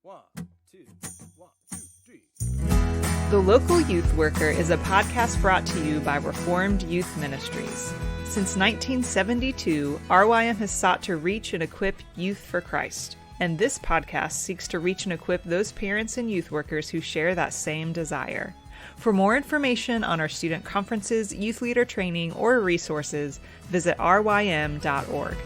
One, two, 3. The Local Youth Worker is a podcast brought to you by Reformed Youth Ministries. Since 1972, RYM has sought to reach and equip youth for Christ, and this podcast seeks to reach and equip those parents and youth workers who share that same desire. For more information on our student conferences, youth leader training, or resources, visit rym.org.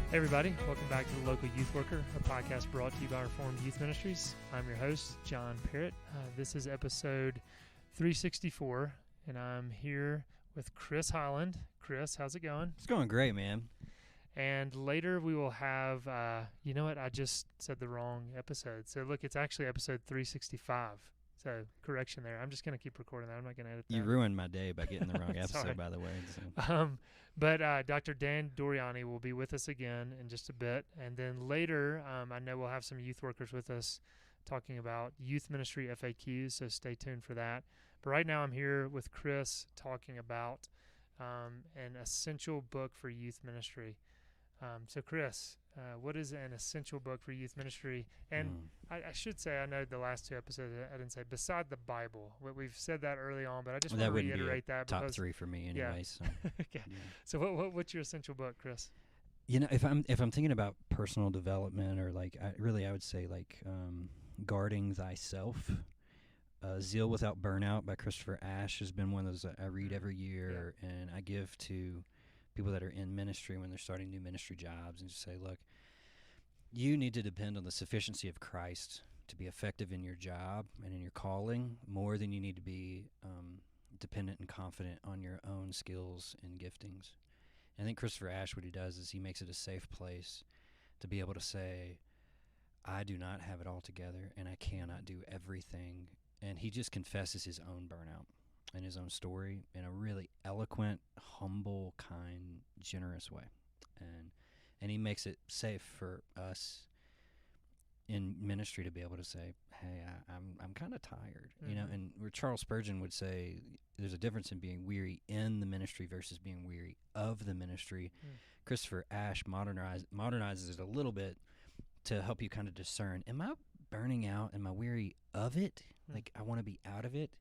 Hey everybody, welcome back to The Local Youth Worker, a podcast brought to you by Reformed Youth Ministries. I'm your host, John Parrott. This is episode 364, and I'm here with Chris Holland. Chris, how's it going? It's going great, man. And later we will have, you know what, I just said the wrong episode. So look, it's actually episode 365. So correction there. I'm just going to keep recording that. I'm not going to edit that. You ruined my day by getting the wrong episode, by the way. So. But Dr. Dan Doriani will be with us again in just a bit. And then later, I know we'll have some youth workers with us talking about youth ministry FAQs, so stay tuned for that. But right now I'm here with Chris talking about an essential book for youth ministry. So Chris, what is an essential book for youth ministry? And I should say, I know the last two episodes I didn't say, beside the Bible. We've said that early on, but I just want to reiterate that. Top three for me anyway. Yeah. So. Okay. Yeah. So what's your essential book, Chris? You know, if I'm thinking about personal development or I would say guarding thyself. Zeal Without Burnout by Christopher Ashe has been one of those I read every year, and I give to people that are in ministry when they're starting new ministry jobs, and just say, look, you need to depend on the sufficiency of Christ to be effective in your job and in your calling more than you need to be dependent and confident on your own skills and giftings. And I think Christopher Ashe, what he does is he makes it a safe place to be able to say, I do not have it all together and I cannot do everything. And he just confesses his own burnout and his own story in a really eloquent, humble, kind, generous way. And he makes it safe for us in ministry to be able to say, hey, I'm kind of tired, you know. And where Charles Spurgeon would say there's a difference in being weary in the ministry versus being weary of the ministry. Christopher Ashe modernizes it a little bit to help you kind of discern, am I burning out? Am I weary of it? Like, I want to be out of it?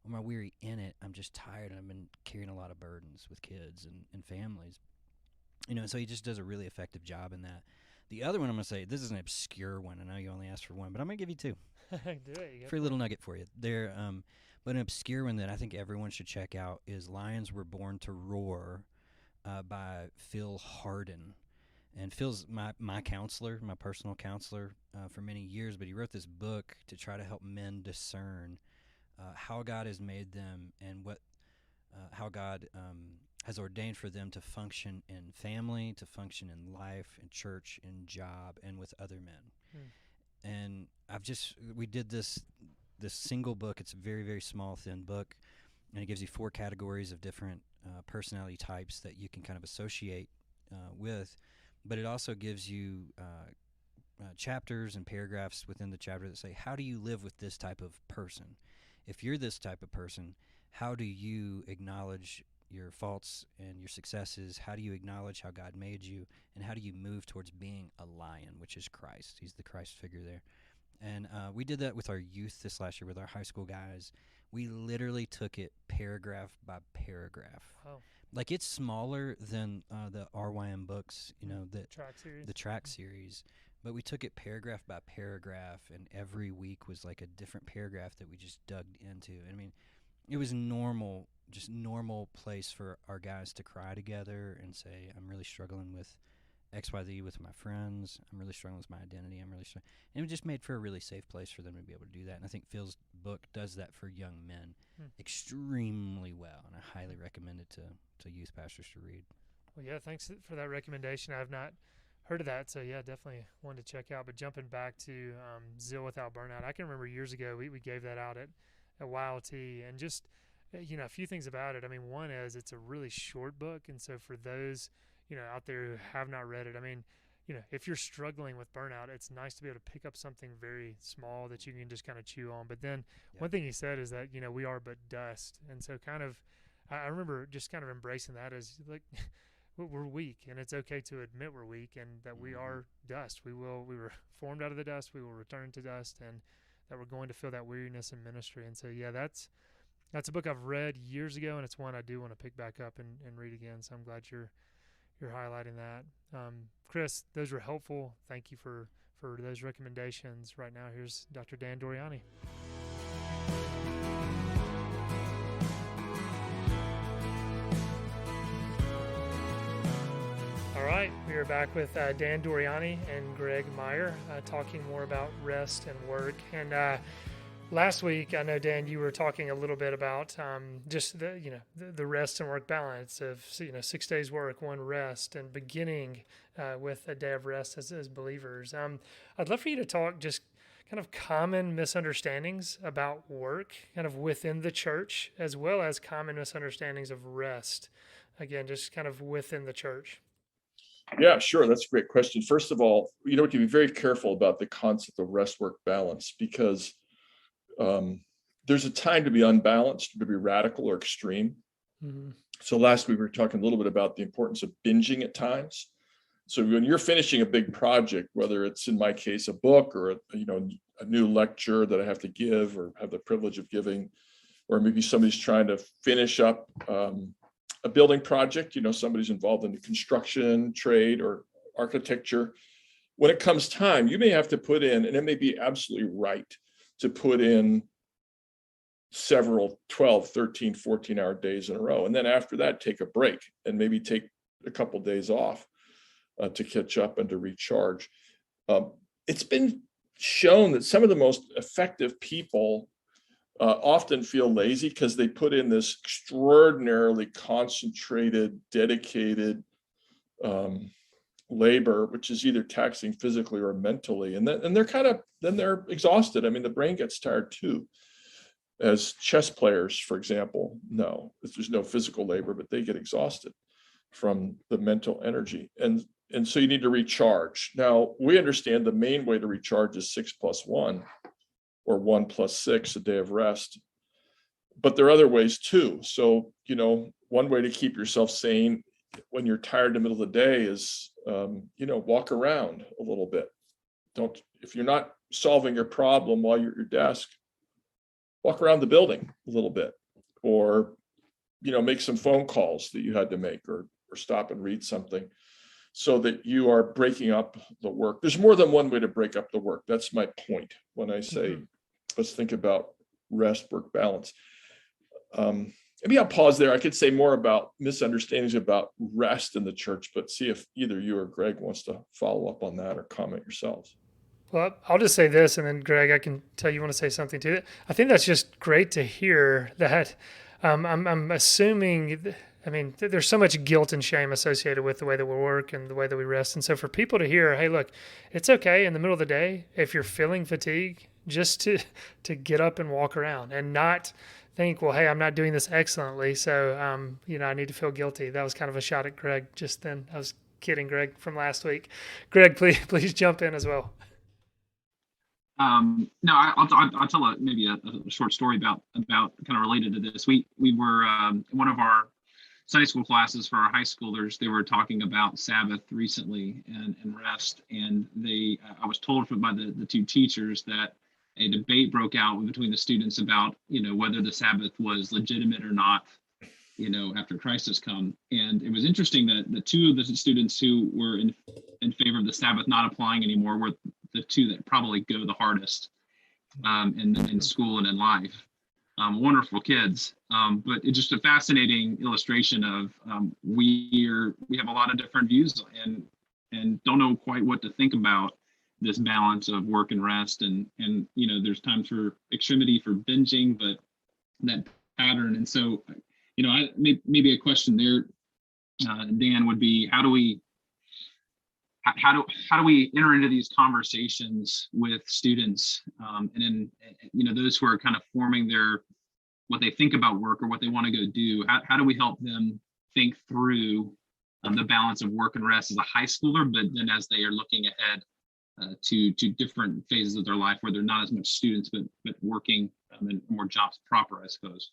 Or am I weary in it? I'm just tired, and I've been carrying a lot of burdens with kids and families. You know, so he just does a really effective job in that. The other one I'm going to say, this is an obscure one. I know you only asked for one, but I'm going to give you two. Do it. Free little nugget for you. But an obscure one that I think everyone should check out is Lions Were Born to Roar by Phil Hardin. And Phil's my counselor, my personal counselor for many years, but he wrote this book to try to help men discern how God has made them and how God has ordained for them to function in family, to function in life, in church, in job, and with other men. And we did this single book. It's a very, very small, thin book, and it gives you 4 categories of different personality types that you can kind of associate with. But it also gives you chapters and paragraphs within the chapter that say, how do you live with this type of person? If you're this type of person, how do you acknowledge your faults and your successes? How do you acknowledge how God made you? And how do you move towards being a lion, which is Christ? He's the Christ figure there. And we did that with our youth this last year with our high school guys. We literally took it paragraph by paragraph. Wow. Like, it's smaller than the RYM books, you know, the track series. But we took it paragraph by paragraph, and every week was like a different paragraph that we just dug into. I mean, it was normal place for our guys to cry together and say, I'm really struggling with XYZ with my friends. I'm really struggling with my identity. And it just made for a really safe place for them to be able to do that. And I think Phil's book does that for young men extremely well, and I highly recommend it to youth pastors to read. Well, yeah, thanks for that recommendation. I've not heard of that, so yeah, definitely one to check out. But jumping back to Zeal Without Burnout, I can remember years ago we gave that out at YLT, and just, you know, a few things about it. I mean, one is it's a really short book, and so for those, you know, out there who have not read it, I mean, you know, if you're struggling with burnout, it's nice to be able to pick up something very small that you can just kind of chew on. But then one thing he said is that, you know, we are but dust. And so kind of, I remember just kind of embracing that as like, we're weak, and it's okay to admit we're weak and that we are dust. We were formed out of the dust. We will return to dust, and that we're going to feel that weariness in ministry. And so, yeah, that's a book I've read years ago, and it's one I do want to pick back up and read again. So I'm glad you're highlighting that. Chris, those were helpful. Thank you for those recommendations. Right now, here's Dr. Dan Doriani. All right, we are back with Dan Doriani and Greg Meyer talking more about rest and work. And last week, I know, Dan, you were talking a little bit about just the rest and work balance of 6 days work, 1 rest, and beginning with a day of rest as believers. I'd love for you to talk just kind of common misunderstandings about work, kind of within the church, as well as common misunderstandings of rest. Again, just kind of within the church. Yeah, sure. That's a great question. First of all, we have to be very careful about the concept of rest-work balance, because there's a time to be unbalanced, to be radical or extreme. Mm-hmm. So last week we were talking a little bit about the importance of binging at times. So when you're finishing a big project, whether it's in my case a book or a new lecture that I have to give or have the privilege of giving, or maybe somebody's trying to finish up a building project, somebody's involved in the construction trade or architecture. When it comes time, you may have to put in, and it may be absolutely right to put in several 12, 13, 14-hour days in a row. And then after that, take a break and maybe take a couple of days off to catch up and to recharge. It's been shown that some of the most effective people often feel lazy because they put in this extraordinarily concentrated, dedicated labor, which is either taxing physically or mentally, and they're exhausted. I mean, the brain gets tired too. As chess players, for example, there's no physical labor, but they get exhausted from the mental energy, and so you need to recharge. Now, we understand the main way to recharge is 6+1. Or 1+6, a day of rest. But there are other ways too. So, one way to keep yourself sane when you're tired in the middle of the day is, walk around a little bit. If you're not solving your problem while you're at your desk, walk around the building a little bit, or, make some phone calls that you had to make, or stop and read something, so that you are breaking up the work. There's more than one way to break up the work. That's my point when I say, let's think about rest, work balance. Maybe I'll pause there. I could say more about misunderstandings about rest in the church, but see if either you or Greg wants to follow up on that or comment yourselves. Well, I'll just say this, and then Greg, I can tell you want to say something to it. I think that's just great to hear that. I'm assuming, there's so much guilt and shame associated with the way that we work and the way that we rest. And so for people to hear, hey, look, it's okay in the middle of the day, if you're feeling fatigue, just to get up and walk around and not think, well, hey, I'm not doing this excellently, so, I need to feel guilty. That was kind of a shot at Greg just then. I was kidding, Greg, from last week. Greg, please jump in as well. No, I'll tell maybe a short story about kind of related to this. We were in one of our Sunday school classes for our high schoolers. They were talking about Sabbath recently and rest, and I was told by the two teachers that a debate broke out between the students about whether the Sabbath was legitimate or not, after Christ has come. And it was interesting that the two of the students who were in favor of the Sabbath not applying anymore were the two that probably go the hardest in school and in life. Wonderful kids, but it's just a fascinating illustration of we have a lot of different views and don't know quite what to think about this balance of work and rest, and there's times for extremity, for binging, but that pattern. And so maybe a question there, Dan, would be how do we enter into these conversations with students, and then those who are kind of forming what they think about work or what they want to go do? How do we help them think through the balance of work and rest as a high schooler, but then as they are looking ahead to different phases of their life where they're not as much students but working and more jobs proper, I suppose?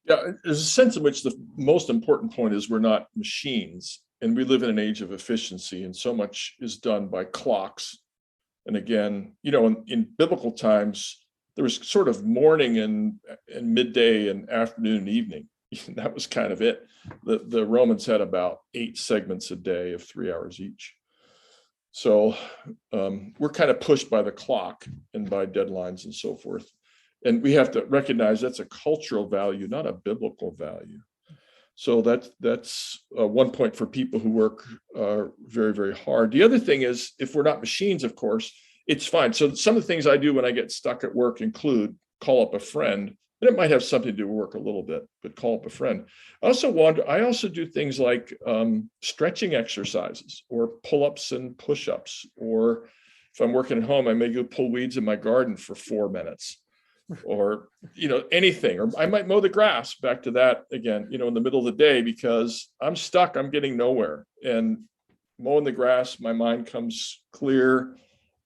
Yeah, there's a sense in which the most important point is we're not machines. and we live in an age of efficiency, and so much is done by clocks. And again, in biblical times, there was sort of morning and midday and afternoon and evening. That was kind of it. The Romans had about 8 segments a day of 3 hours each. So we're kind of pushed by the clock and by deadlines and so forth. And we have to recognize that's a cultural value, not a biblical value. So that's one point for people who work very, very hard. The other thing is, if we're not machines, of course, it's fine. So some of the things I do when I get stuck at work include call up a friend, and it might have something to do with work a little bit, but call up a friend. I also do things like stretching exercises or pull-ups and push-ups, or if I'm working at home, I may go pull weeds in my garden for 4 minutes, or anything. Or I might mow the grass, back to that again, in the middle of the day, because I'm stuck, I'm getting nowhere. And mowing the grass, my mind comes clear,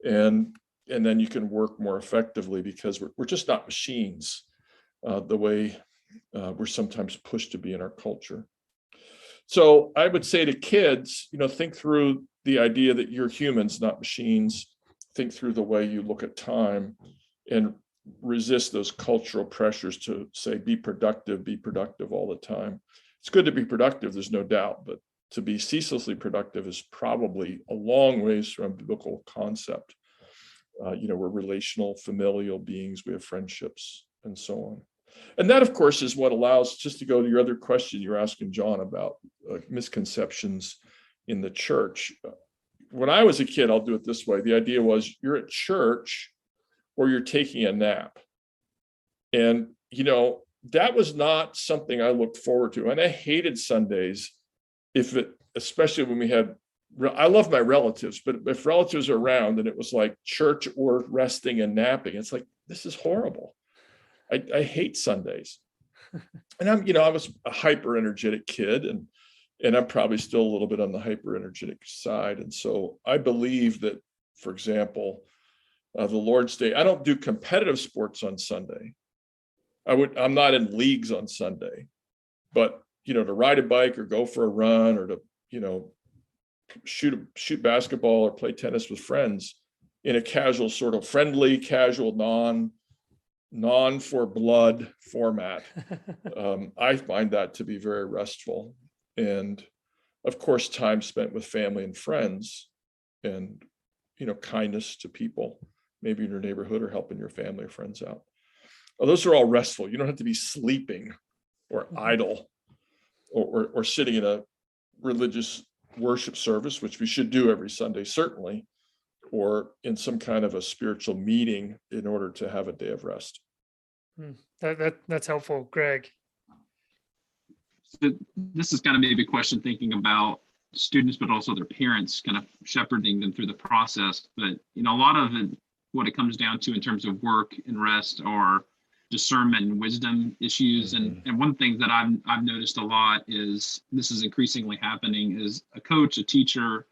and then you can work more effectively, because we're just not machines the way we're sometimes pushed to be in our culture. So I would say to kids, think through the idea that you're humans, not machines. Think through the way you look at time, and resist those cultural pressures to say, be productive all the time. It's good to be productive, there's no doubt, but to be ceaselessly productive is probably a long ways from a biblical concept. We're relational, familial beings, we have friendships, and so on. And that, of course, is what allows, just to go to your other question you're asking, John, about misconceptions in the church. When I was a kid, I'll do it this way. The idea was, you're at church or you're taking a nap. And, that was not something I looked forward to. And I hated Sundays, especially when we had, I love my relatives, but if relatives are around and it was like church or resting and napping, it's like, this is horrible. I hate Sundays. And I was a hyper energetic kid, and I'm probably still a little bit on the hyper energetic side. And so I believe that, for example, the Lord's Day, I don't do competitive sports on Sunday. I'm not in leagues on Sunday, but to ride a bike or go for a run, or to shoot basketball or play tennis with friends in a casual, sort of friendly, casual, non for blood format. I find that to be very restful. And of course, time spent with family and friends, and kindness to people, maybe in your neighborhood, or helping your family or friends out. Those are all restful. You don't have to be sleeping or idle, or sitting in a religious worship service, which we should do every Sunday, certainly, or in some kind of a spiritual meeting in order to have a day of rest. That's helpful, Greg. So this is kind of maybe a question thinking about students, but also their parents, kind of shepherding them through the process. But a lot of it, what it comes down to in terms of work and rest, are discernment and wisdom issues. And one thing that I've noticed a lot is, this is increasingly happening, is a coach, a teacher,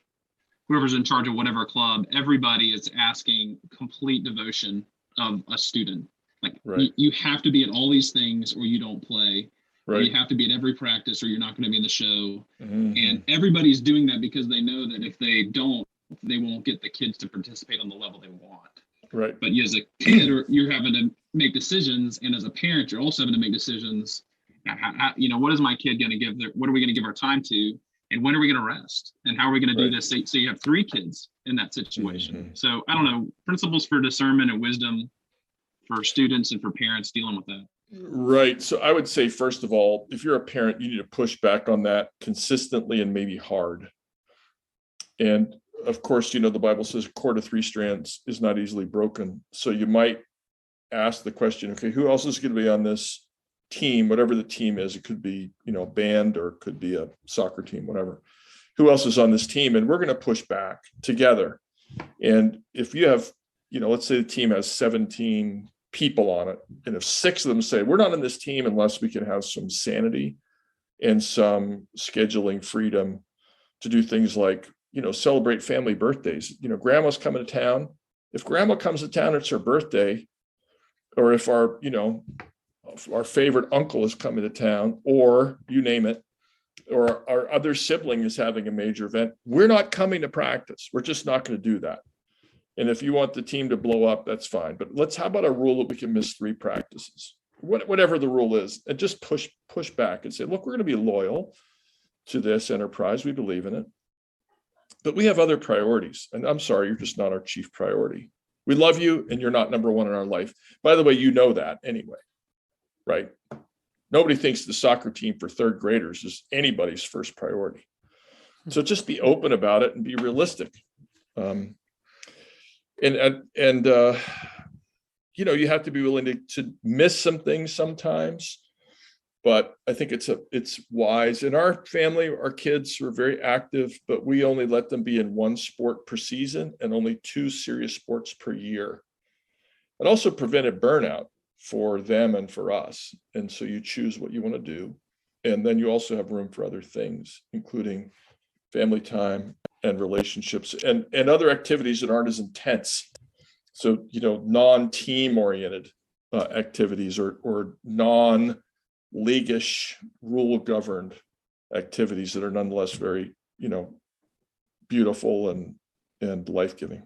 whoever's in charge of whatever club, everybody is asking complete devotion of a student. Like, right. you have to be at all these things or you don't play. Right. Or you have to be at every practice or you're not going to be in the show. Mm-hmm. And everybody's doing that because they know that if they don't, they won't get the kids to participate on the level they want. Right. But you as a kid, you're having to make decisions, and as a parent, you're also having to make decisions. What is my kid going to give? What are we going to give our time to? And when are we going to rest? And how are we going to do this? So you have 3 kids in that situation. Mm-hmm. So I don't know, principles for discernment and wisdom for students and for parents dealing with that. Right. So I would say, first of all, if you're a parent, you need to push back on that consistently and maybe hard. And of course, the Bible says a cord of 3 strands is not easily broken. So you might ask the question, okay, who else is going to be on this team, whatever the team is? It could be, a band, or it could be a soccer team, whatever. Who else is on this team? And we're going to push back together. And if you have, let's say the team has 17 people on it, and if 6 of them say, we're not on this team unless we can have some sanity and some scheduling freedom to do things like, celebrate family birthdays. Grandma's coming to town. If grandma comes to town, it's her birthday. Or if our favorite uncle is coming to town, or you name it, or our other sibling is having a major event, we're not coming to practice. We're just not going to do that. And if you want the team to blow up, that's fine. But how about a rule that we can miss 3 practices, whatever the rule is, and just push back and say, look, we're going to be loyal to this enterprise. We believe in it, but we have other priorities. And I'm sorry, you're just not our chief priority. We love you, and you're not number one in our life. By the way, you know that anyway, right? Nobody thinks the soccer team for 3rd graders is anybody's first priority. So just be open about it and be realistic. You have to be willing to miss some things sometimes, but I think it's wise. In our family, our kids were very active, but we only let them be in 1 sport per season and only 2 serious sports per year. It also prevented burnout for them and for us. And so you choose what you want to do. And then you also have room for other things, including family time and relationships and other activities that aren't as intense. So, non-team oriented activities or non-leaguish, rule governed activities that are nonetheless very, beautiful and life-giving.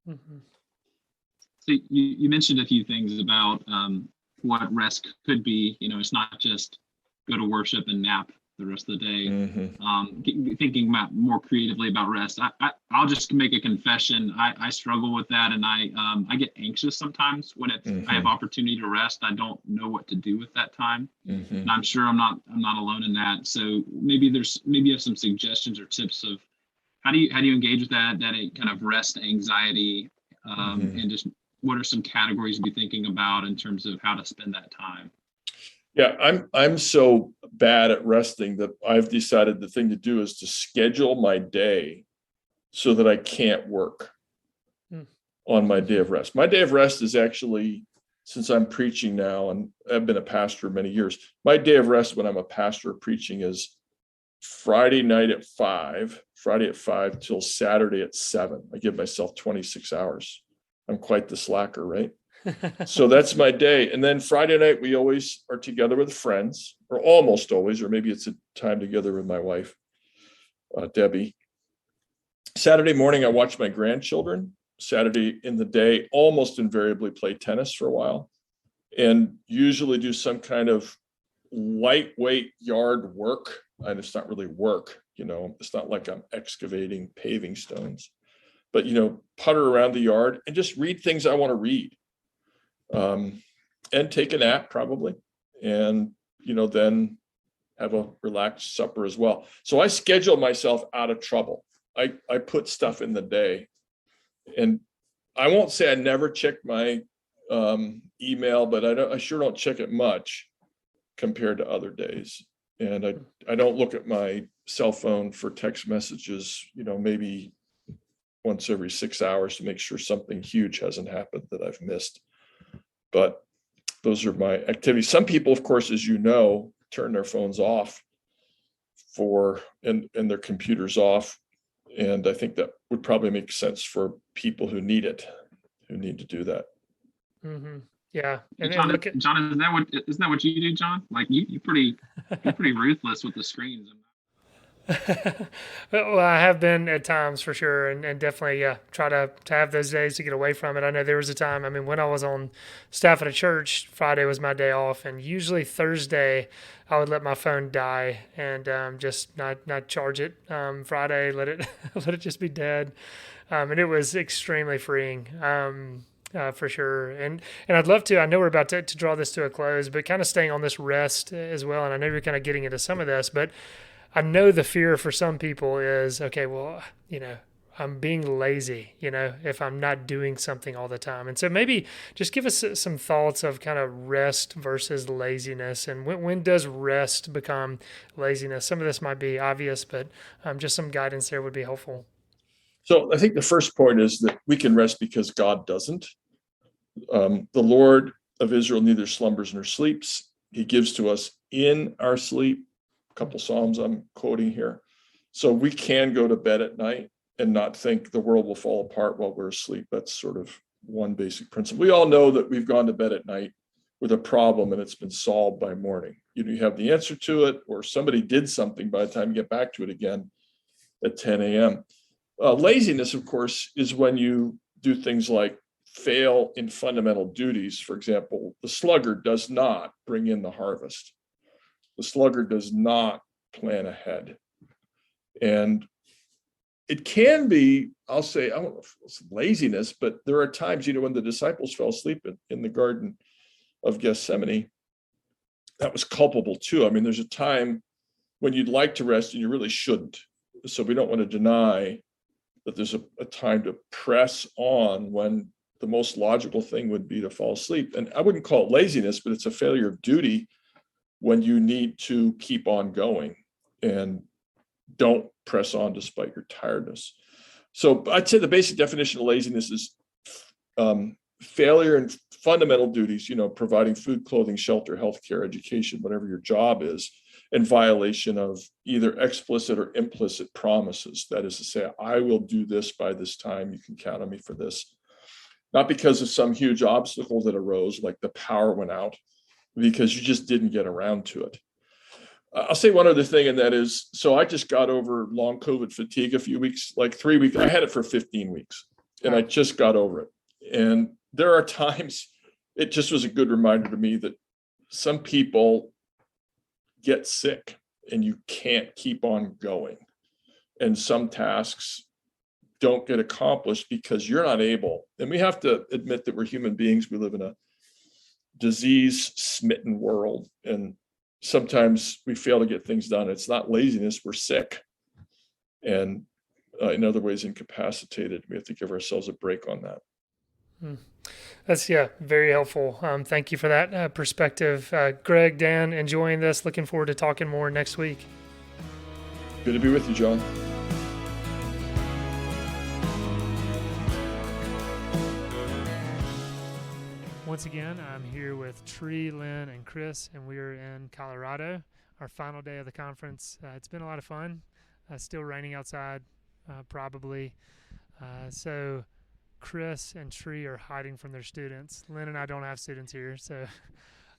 Mm-hmm. So you mentioned a few things about what rest could be. It's not just go to worship and nap the rest of the day. Mm-hmm. Thinking about more creatively about rest. I'll just make a confession. I struggle with that, and I get anxious sometimes when I have opportunity to rest. I don't know what to do with that time, and I'm sure I'm not alone in that. So maybe you have some suggestions or tips of how do you engage with that kind of rest anxiety, and just what are some categories to be thinking about in terms of how to spend that time? Yeah, I'm so bad at resting that I've decided the thing to do is to schedule my day so that I can't work on my day of rest. My day of rest is actually, since I'm preaching now and I've been a pastor many years, my day of rest when I'm a pastor preaching is Friday night at 5 till Saturday at 7. I give myself 26 hours. I'm quite the slacker, right? So that's my day. And then Friday night, we always are together with friends, or almost always, or maybe it's a time together with my wife, Debbie. Saturday morning, I watch my grandchildren. Saturday in the day, almost invariably play tennis for a while and usually do some kind of lightweight yard work. And it's not really work, it's not like I'm excavating paving stones, but, putter around the yard and just read things I want to read. And take a nap probably, and then have a relaxed supper as well. So I schedule myself out of trouble. I put stuff in the day, and I won't say I never check my email, but I sure don't check it much compared to other days. And I don't look at my cell phone for text messages, maybe once every 6 hours to make sure something huge hasn't happened that I've missed. But those are my activities. Some people, of course, as you know, turn their phones off and their computers off. And I think that would probably make sense for people who need to do that. Mm-hmm. Yeah. And John, isn't that what you do, John? Like you're pretty ruthless with the screens. Well, I have been at times for sure, and definitely, try to have those days to get away from it. I know there was a time, when I was on staff at a church, Friday was my day off, and usually Thursday I would let my phone die and just not charge it. Friday, let it just be dead, and it was extremely freeing. For sure. And I'd love to, I know we're about to draw this to a close, but kind of staying on this rest as well. And I know you're kind of getting into some of this, but I know the fear for some people is, okay, well, I'm being lazy, if I'm not doing something all the time. And so maybe just give us some thoughts of kind of rest versus laziness. And when does rest become laziness? Some of this might be obvious, but just some guidance there would be helpful. So I think the first point is that we can rest because God doesn't. The Lord of Israel neither slumbers nor sleeps. He gives to us in our sleep. A couple Psalms I'm quoting here. So we can go to bed at night and not think the world will fall apart while we're asleep. That's sort of one basic principle. We all know that we've gone to bed at night with a problem and it's been solved by morning. You have the answer to it, or somebody did something by the time you get back to it again at 10 a.m. Laziness, of course, is when you do things like fail in fundamental duties. For example, the sluggard does not bring in the harvest. The sluggard does not plan ahead. And it can be, I'll say, I don't know if it's laziness, but there are times, when the disciples fell asleep in the Garden of Gethsemane, that was culpable too. I mean, there's a time when you'd like to rest and you really shouldn't. So we don't want to deny that there's a time to press on when the most logical thing would be to fall asleep. And I wouldn't call it laziness, but it's a failure of duty when you need to keep on going and don't press on despite your tiredness. So I'd say the basic definition of laziness is failure in fundamental duties, providing food, clothing, shelter, healthcare, education, whatever your job is, in violation of either explicit or implicit promises. That is to say, I will do this by this time. You can count on me for this. Not because of some huge obstacle that arose, like the power went out, because you just didn't get around to it. I'll say one other thing, and that is, so I just got over long COVID fatigue a few weeks, like 3 weeks. I had it for 15 weeks, and I just got over it. And there are times, it just was a good reminder to me that some people get sick and you can't keep on going. And some tasks don't get accomplished because you're not able. And we have to admit that we're human beings. We live in a disease-smitten world, and sometimes we fail to get things done. It's not laziness, we're sick. And in other ways, incapacitated. We have to give ourselves a break on that. That's, very helpful. Thank you for that perspective. Greg, Dan, enjoying this. Looking forward to talking more next week. Good to be with you, John. Once again, I'm here with Tree, Lynn, and Chris, and we are in Colorado, our final day of the conference. It's been a lot of fun. Still raining outside, probably. So Chris and Tree are hiding from their students. Lynn and I don't have students here, so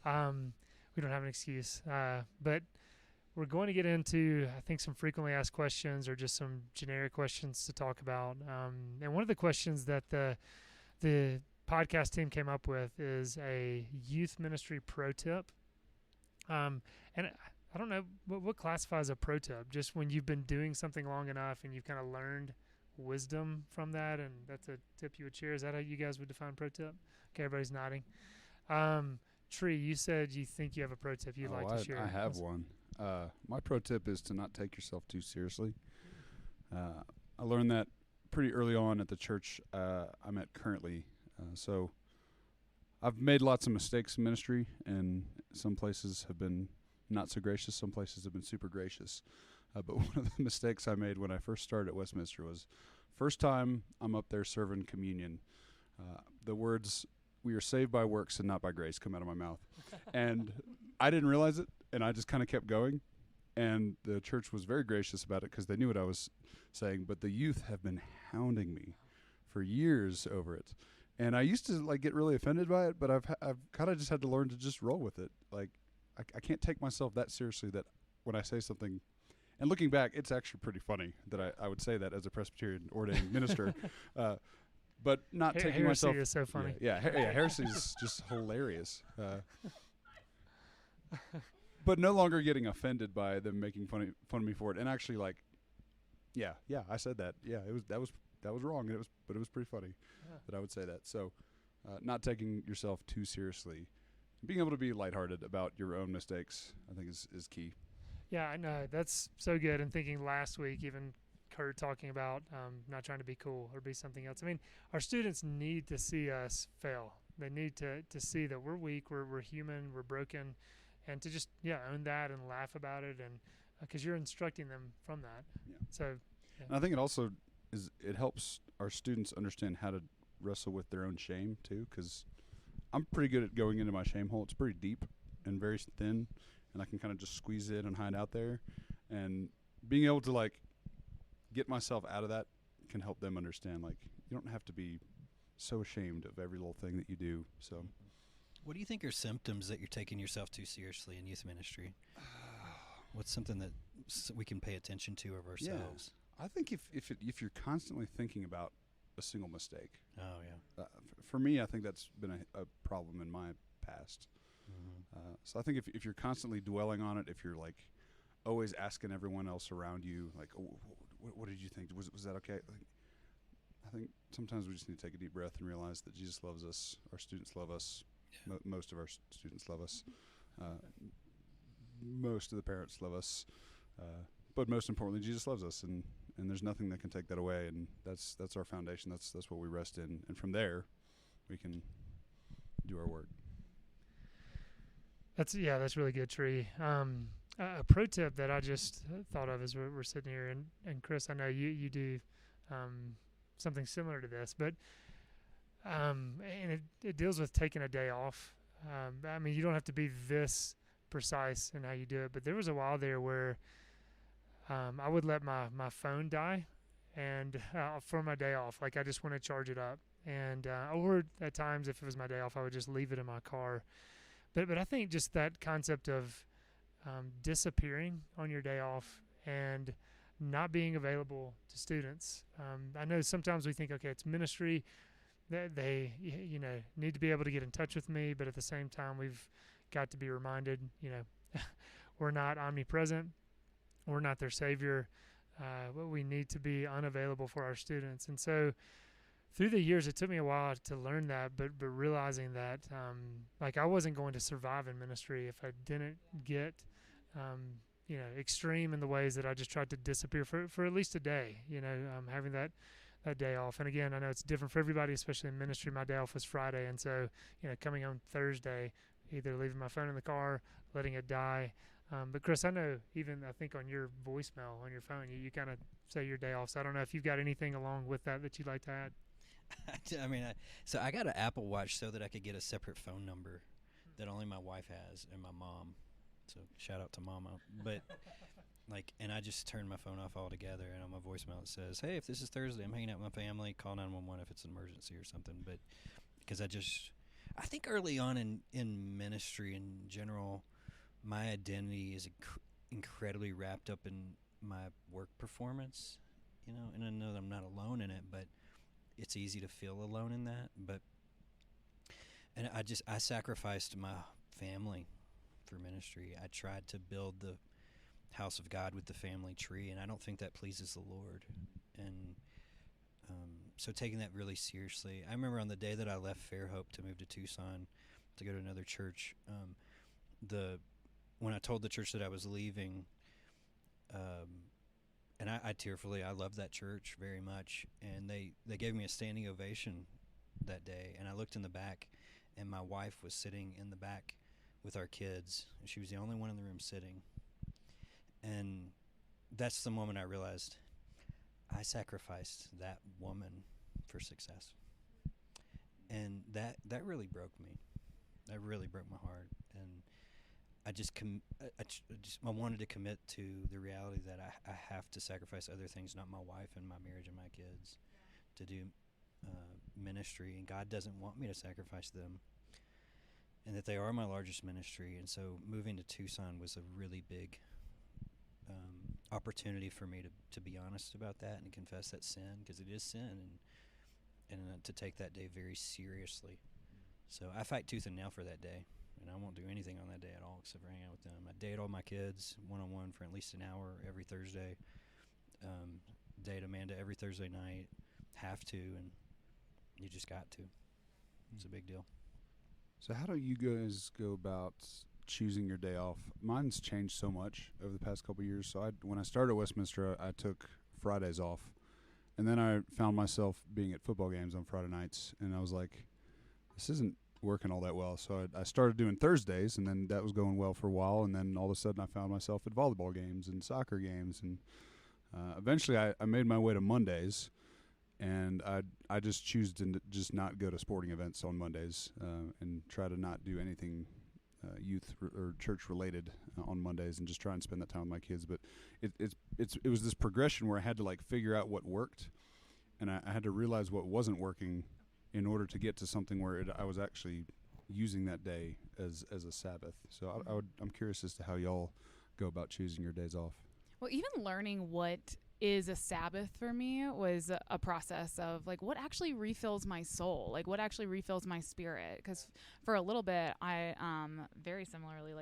we don't have an excuse. But we're going to get into, I think, some frequently asked questions or just some generic questions to talk about. And one of the questions that the podcast team came up with is a youth ministry pro tip. And I don't know, what classifies a pro tip? Just when you've been doing something long enough and you've kind of learned wisdom from that, and that's a tip you would share. Is that how you guys would define pro tip? Okay, everybody's nodding. Tree, you said you think you have a pro tip you'd like to share. I have one. My pro tip is to not take yourself too seriously. I learned that pretty early on at the church I'm at currently. So I've made lots of mistakes in ministry, and some places have been not so gracious. Some places have been super gracious. But one of the mistakes I made when I first started at Westminster was first time I'm up there serving communion. The words, "We are saved by works and not by grace," come out of my mouth. And I didn't realize it, and I just kind of kept going. And the church was very gracious about it because they knew what I was saying. But the youth have been hounding me for years over it. And I used to get really offended by it, but I've kind of just had to learn to just roll with it. I can't take myself that seriously that when I say something, and looking back, it's actually pretty funny that I would say that as a Presbyterian ordained minister, but not taking myself. Heresy is so funny. Yeah, heresy is just hilarious. But no longer getting offended by them making fun of me for it, and actually I said that. Yeah, that was wrong, and it was pretty funny that I would say that. So, not taking yourself too seriously, being able to be lighthearted about your own mistakes, I think is key. Yeah, I know. That's so good. And thinking last week, even Kurt talking about not trying to be cool or be something else. I mean, our students need to see us fail. They need to see that we're weak, we're human, we're broken, and to just own that and laugh about it, and because you're instructing them from that. Yeah. So, and I think it also it helps our students understand how to wrestle with their own shame too, because I'm pretty good at going into my shame hole. It's pretty deep and very thin, and I can kind of just squeeze it and hide out there, and being able to get myself out of that can help them understand you don't have to be so ashamed of every little thing that you do. So What do you think are symptoms that you're taking yourself too seriously in youth ministry? What's something that we can pay attention to of ourselves? I think if you're constantly thinking about a single mistake. Oh yeah. For me, I think that's been a problem in my past. Mm-hmm. So I think if you're constantly dwelling on it, if you're like always asking everyone else around you, like, oh, what did you think? Was that okay? Like, I think sometimes we just need to take a deep breath and realize that Jesus loves us. Our students love us. Yeah. Most of our students love us. Most of the parents love us. But most importantly, Jesus loves us, and there's nothing that can take that away. And that's our foundation. That's what we rest in. And from there, we can do our work. That's really good, Tree. A pro tip that I just thought of as we're sitting here, and Chris, I know you do something similar to this, but and it deals with taking a day off. I mean, you don't have to be this precise in how you do it, but there was a while there where I would let my phone die, and for my day off, like I just want to charge it up, and or at times if it was my day off, I would just leave it in my car. But I think just that concept of disappearing on your day off and not being available to students. I know sometimes we think, okay, it's ministry, that they need to be able to get in touch with me, but at the same time, we've got to be reminded, we're not omnipresent, we're not their savior. We need to be unavailable for our students, and so through the years, it took me a while to learn that, but realizing that, like I wasn't going to survive in ministry if I didn't get, extreme in the ways that I just tried to disappear for at least a day, having that day off. And again, I know it's different for everybody, especially in ministry. My day off was Friday, and so, coming on Thursday, either leaving my phone in the car, letting it die. But Chris, I know I think on your voicemail on your phone, you kind of say your day off. So I don't know if you've got anything along with that you'd like to add. I mean, so I got an Apple Watch so that I could get a separate phone number that only my wife has and my mom. So shout out to Mama. But and I just turned my phone off altogether, and on my voicemail it says, "Hey, if this is Thursday, I'm hanging out with my family. Call 911 if it's an emergency or something." But because I think early on in ministry in general, my identity is incredibly wrapped up in my work performance, and I know that I'm not alone in it, but it's easy to feel alone in that. And I sacrificed my family for ministry. I tried to build the house of God with the family tree, and I don't think that pleases the Lord. And so taking that really seriously, I remember on the day that I left Fairhope to move to Tucson to go to another church, when I told the church that I was leaving, and I tearfully, I loved that church very much, and they gave me a standing ovation that day. And I looked in the back, and my wife was sitting in the back with our kids, and she was the only one in the room sitting. And that's the moment I realized I sacrificed that woman for success. And that really broke me. That really broke my heart. And I wanted to commit to the reality that I have to sacrifice other things, not my wife and my marriage and my kids, to do ministry. And God doesn't want me to sacrifice them, and that they are my largest ministry. And so moving to Tucson was a really big opportunity for me to be honest about that and confess that sin, because it is sin, and to take that day very seriously. So I fight tooth and nail for that day, and I won't do anything on that day at all except for hang out with them. I date all my kids one-on-one for at least an hour every Thursday. Date Amanda every Thursday night. Have to, and you just got to. It's a big deal. So how do you guys go about choosing your day off? Mine's changed so much over the past couple of years. So when I started at Westminster, I took Fridays off, and then I found myself being at football games on Friday nights, and I was like, this isn't working all that well. So I started doing Thursdays, and then that was going well for a while, and then all of a sudden I found myself at volleyball games and soccer games, and eventually I made my way to Mondays, and I just choose to just not go to sporting events on Mondays, and try to not do anything youth or church related on Mondays, and just try and spend that time with my kids. But it was this progression where I had to figure out what worked, and I had to realize what wasn't working in order to get to something where I was actually using that day as a Sabbath. So I'm curious as to how y'all go about choosing your days off. Well, even learning what is a Sabbath for me was a process of like what actually refills my soul, like what actually refills my spirit. Because for a little bit, I very similarly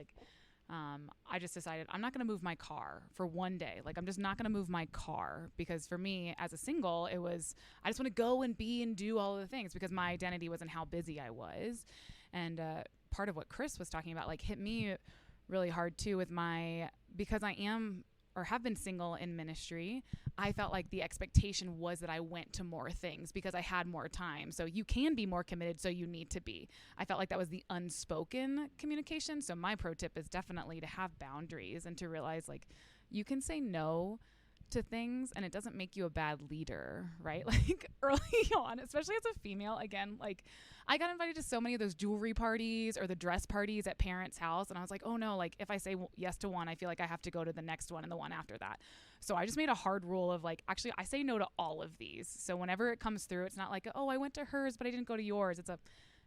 I just decided I'm not going to move my car for one day. Like I'm just not going to move my car because for me as a single, it was I just want to go and be and do all of the things because my identity was in how busy I was. And part of what Chris was talking about like hit me really hard too with because I am or have been single in ministry, I felt like the expectation was that I went to more things because I had more time. So you can be more committed, so you need to be. I felt like that was the unspoken communication. So my pro tip is definitely to have boundaries and to realize like you can say no to things and it doesn't make you a bad leader, right? Like early on, especially as a female, again, like I got invited to so many of those jewelry parties or the dress parties at parents' house. And I was like, oh no, like if I say yes to one, I feel like I have to go to the next one and the one after that. So I just made a hard rule of like, actually I say no to all of these. So whenever it comes through, it's not like, oh, I went to hers, but I didn't go to yours. It's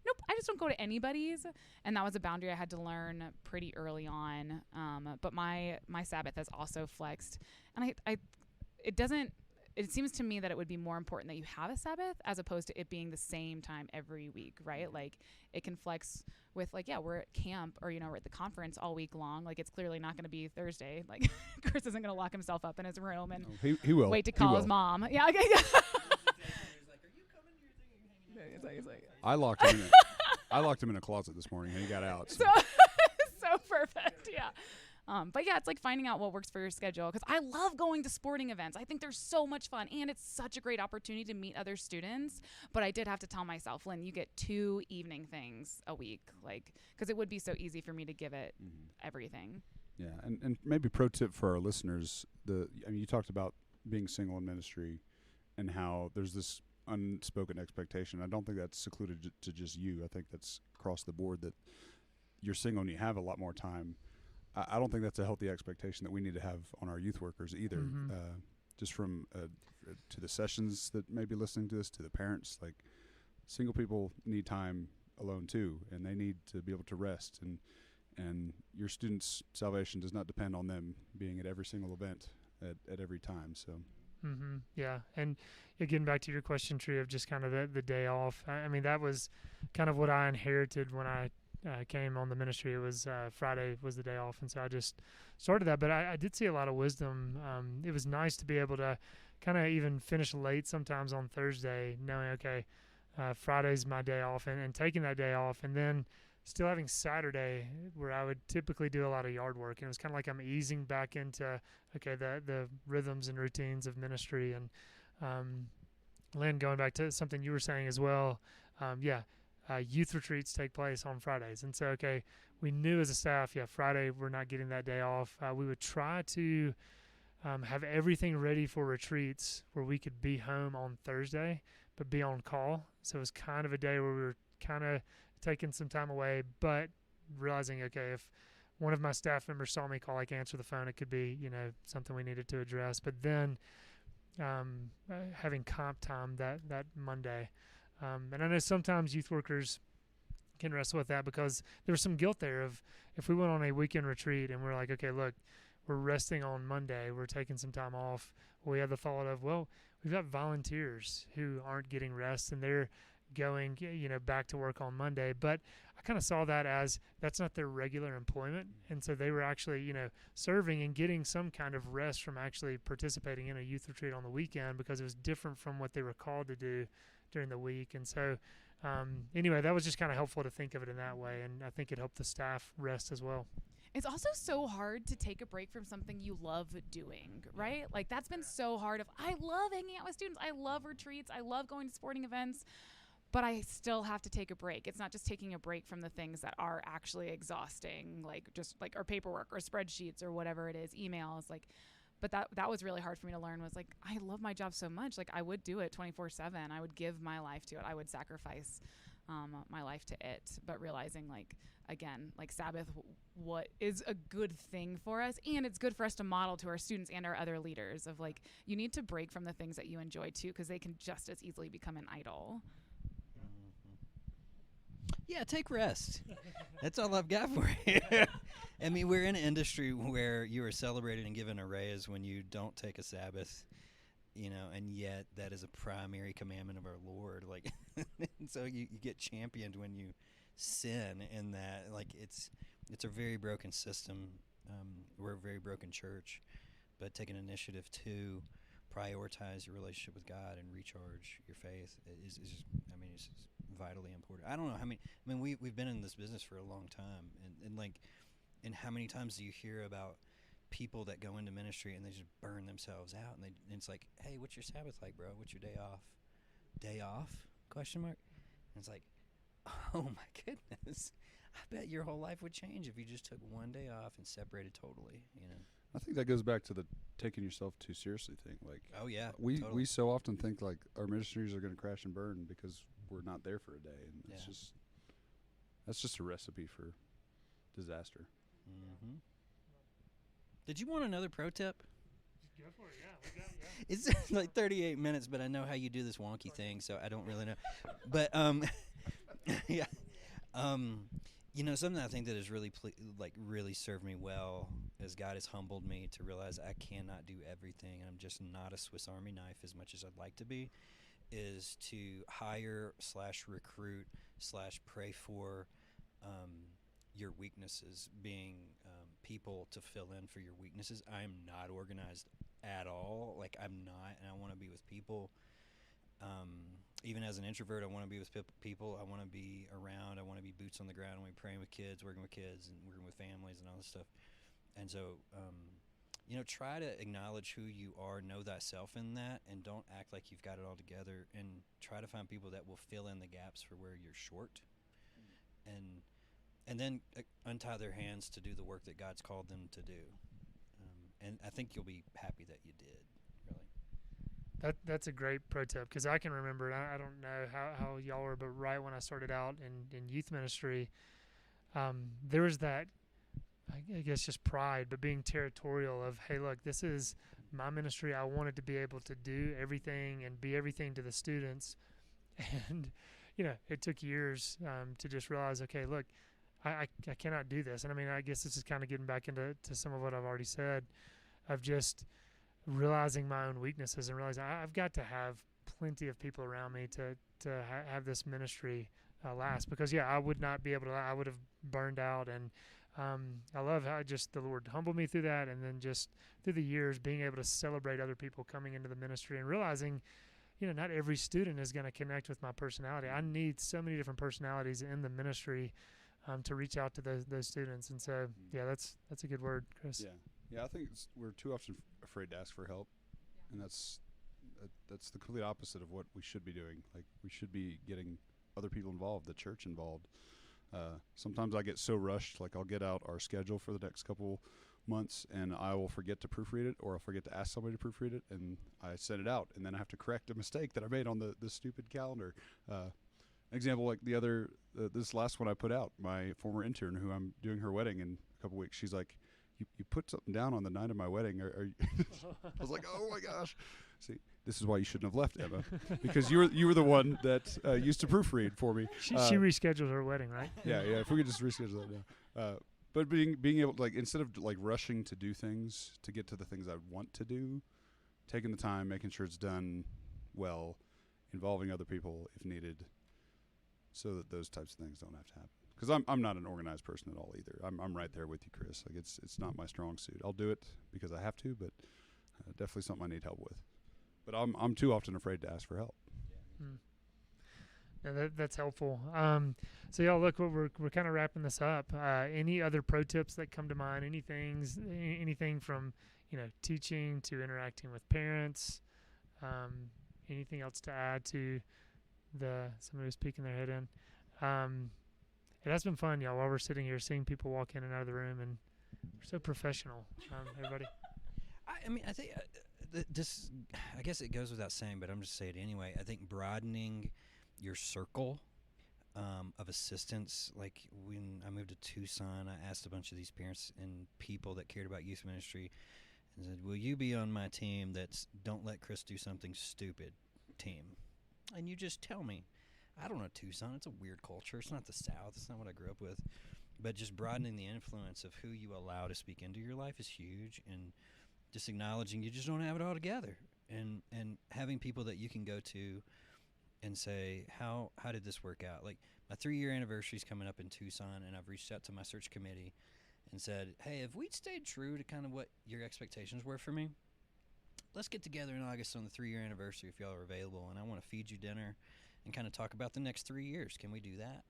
nope, I just don't go to anybody's. And that was a boundary I had to learn pretty early on. But my Sabbath has also flexed. And it seems to me that it would be more important that you have a Sabbath as opposed to it being the same time every week, right? Like it can flex with like, yeah, we're at camp or, we're at the conference all week long. Like it's clearly not going to be Thursday. Like Chris isn't going to lock himself up in his room and he will wait to call his mom. Yeah. Okay. I locked him in a closet this morning and he got out. So perfect. Yeah. But yeah, it's like finding out what works for your schedule because I love going to sporting events. I think they're so much fun and it's such a great opportunity to meet other students. But I did have to tell myself, Lynn, you get 2 evening things a week, like because it would be so easy for me to give it everything. Yeah, and maybe pro tip for our listeners, you talked about being single in ministry and how there's this unspoken expectation. I don't think that's secluded to just you. I think that's across the board that you're single and you have a lot more time. I don't think that's a healthy expectation that we need to have on our youth workers either. Just from to the sessions that may be listening to this, to the parents, like single people need time alone too, and they need to be able to rest. And your students' salvation does not depend on them being at every single event at every time. So. Yeah. And getting back to your question, Tree, of just kind of the day off. I mean, that was kind of what I inherited when I came on the ministry. It was Friday was the day off, and so I just started that. But I did see a lot of wisdom. It was nice to be able to kind of even finish late sometimes on Thursday, knowing, okay, Friday's my day off, and taking that day off, and then still having Saturday where I would typically do a lot of yard work. And it was kind of like I'm easing back into, okay, the rhythms and routines of ministry. And Lynn, going back to something you were saying as well, youth retreats take place on Fridays. And so, okay, we knew as a staff, Friday we're not getting that day off. We would try to have everything ready for retreats where we could be home on Thursday, but be on call. So it was kind of a day where we were kind of taking some time away, but realizing, okay, if one of my staff members saw me call, like answer the phone, it could be, something we needed to address. But then having comp time that Monday. And I know sometimes youth workers can wrestle with that because there was some guilt there of if we went on a weekend retreat and we're like, okay, look, we're resting on Monday, we're taking some time off. We have the thought of, well, we've got volunteers who aren't getting rest and they're going, back to work on Monday. But I kind of saw that as that's not their regular employment. And so they were actually, serving and getting some kind of rest from actually participating in a youth retreat on the weekend because it was different from what they were called to do during the week. And so anyway, that was just kind of helpful to think of it in that way. And I think it helped the staff rest as well. It's also so hard to take a break from something you love doing, right? Like that's been so hard. I love hanging out with students. I love retreats. I love going to sporting events. But I still have to take a break. It's not just taking a break from the things that are actually exhausting, like just like our paperwork or spreadsheets or whatever it is, emails. Like, but that was really hard for me to learn. Was like I love my job so much. Like I would do it 24/7. I would give my life to it. I would sacrifice my life to it. But realizing like again, like Sabbath, what is a good thing for us, and it's good for us to model to our students and our other leaders. Of like you need to break from the things that you enjoy too, because they can just as easily become an idol. Yeah, take rest. That's all I've got for you. I mean, we're in an industry where you are celebrated and given a raise when you don't take a Sabbath, and yet that is a primary commandment of our Lord. Like, and so you get championed when you sin in that. Like, it's a very broken system. We're a very broken church, but take an initiative to prioritize your relationship with God and recharge your faith is just, it's just vitally important. I don't know how many. We've been in this business for a long time, and how many times do you hear about people that go into ministry and they just burn themselves out, and it's like, hey, what's your Sabbath like, bro? What's your day off? Day off? Question mark. And it's like, oh my goodness, I bet your whole life would change if you just took one day off and separated totally. I think that goes back to the taking yourself too seriously thing. Like, oh yeah, we totally. so often think like our ministries are going to crash and burn because we're not there for a day, and that's just a recipe for disaster. Mm-hmm. Did you want another pro tip? Go for it. Yeah, we got It's like 38 minutes, but I know how you do this wonky thing, so I don't really know. But yeah, something I think that has really really served me well as God has humbled me to realize I cannot do everything, and I'm just not a Swiss Army knife as much as I'd like to be, is to hire/recruit/pray for your weaknesses, being people to fill in for your weaknesses. I am not organized at all. Like, I'm not, and I want to be with people. Even as an introvert, I want to be with people. I want to be around. I want to be boots on the ground. I want to be praying with kids, working with kids, and working with families and all this stuff. And so, try to acknowledge who you are, know thyself in that, and don't act like you've got it all together. And try to find people that will fill in the gaps for where you're short. And then untie their hands to do the work that God's called them to do. And I think you'll be happy that you did, really. That's a great pro tip, because I can remember, and I don't know how y'all were, but right when I started out in youth ministry, there was that, I guess, just pride, but being territorial of, hey, look, this is my ministry. I wanted to be able to do everything and be everything to the students. And, it took years to just realize, okay, look, I cannot do this. And I guess this is kind of getting back into some of what I've already said, of just realizing my own weaknesses and realizing I've got to have plenty of people around me to have this ministry last. Because, I would not be able to. I would have burned out. And I love how just the Lord humbled me through that. And then just through the years, being able to celebrate other people coming into the ministry and realizing, not every student is going to connect with my personality. I need so many different personalities in the ministry to reach out to those students. And so, that's a good word, Chris. Yeah, I think we're too often afraid to ask for help, and that's the complete opposite of what we should be doing. Like, we should be getting other people involved, the church involved. Sometimes I get so rushed, like I'll get out our schedule for the next couple months, and I will forget to proofread it, or I'll forget to ask somebody to proofread it, and I send it out, and then I have to correct a mistake that I made on the stupid calendar. Example, like this last one I put out, my former intern who I'm doing her wedding in a couple weeks, she's like, you put something down on the night of my wedding. I was like, oh my gosh. See, this is why you shouldn't have left, Emma, because you were the one that used to proofread for me. She rescheduled her wedding, right? Yeah. If we could just reschedule that now. But being able to, like, instead of like rushing to do things to get to the things I want to do, taking the time, making sure it's done well, involving other people if needed, so that those types of things don't have to happen. Because I'm not an organized person at all either. I'm right there with you, Chris. Like, it's not my strong suit. I'll do it because I have to, but definitely something I need help with. But I'm too often afraid to ask for help. Yeah, that's helpful. So y'all, look, we're kind of wrapping this up. Any other pro tips that come to mind? Anything from teaching to interacting with parents? Anything else to add to somebody who's peeking their head in? It has been fun, y'all, while we're sitting here seeing people walk in and out of the room, and we're so professional, everybody. I think this, I guess it goes without saying, but I'm just saying it anyway. I think broadening your circle of assistants, like when I moved to Tucson, I asked a bunch of these parents and people that cared about youth ministry and said, will you be on my team that's don't let Chris do something stupid team? And you just tell me. I don't know Tucson. It's a weird culture. It's not the South. It's not what I grew up with. But just broadening the influence of who you allow to speak into your life is huge, and just acknowledging you just don't have it all together, and having people that you can go to and say, how did this work out? Like, my 3-year anniversary is coming up in Tucson, and I've reached out to my search committee and said, hey, if we'd stayed true to kind of what your expectations were for me, let's get together in August on the 3-year anniversary if y'all are available, and I want to feed you dinner and kind of talk about the next 3 years. Can we do that?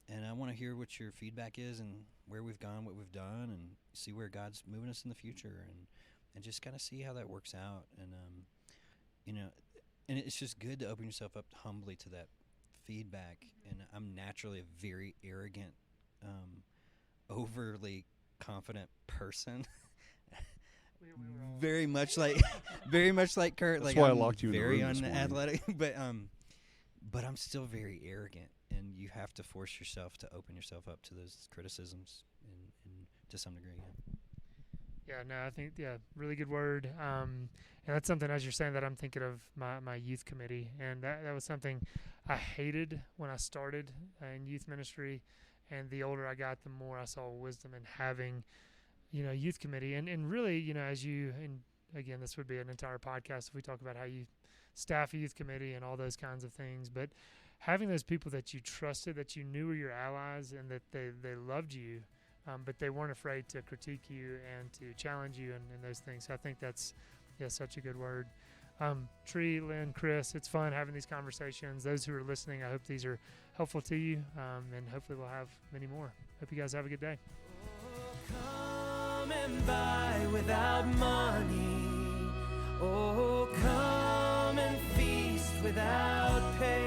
And I want to hear what your feedback is and where we've gone, what we've done, and see where God's moving us in the future, and just kind of see how that works out. And, and it's just good to open yourself up humbly to that feedback. And I'm naturally a very arrogant, overly confident person. Very much like Kurt. That's like why I I'm locked you in the very room this morning. unathletic, but I'm still very arrogant, and you have to force yourself to open yourself up to those criticisms, and to some degree. Yeah, no, I think, really good word. And that's something, as you're saying that, I'm thinking of my youth committee. And that was something I hated when I started in youth ministry. And the older I got, the more I saw wisdom in having, youth committee. And really, as you, and again, this would be an entire podcast if we talk about how you staff a youth committee and all those kinds of things. But having those people that you trusted, that you knew were your allies, and that they loved you, but they weren't afraid to critique you and to challenge you and those things. So I think that's such a good word. Tree, Lynn, Chris, it's fun having these conversations. Those who are listening, I hope these are helpful to you, and hopefully we'll have many more. Hope you guys have a good day. Come and buy without money. Oh, come and feast without pay.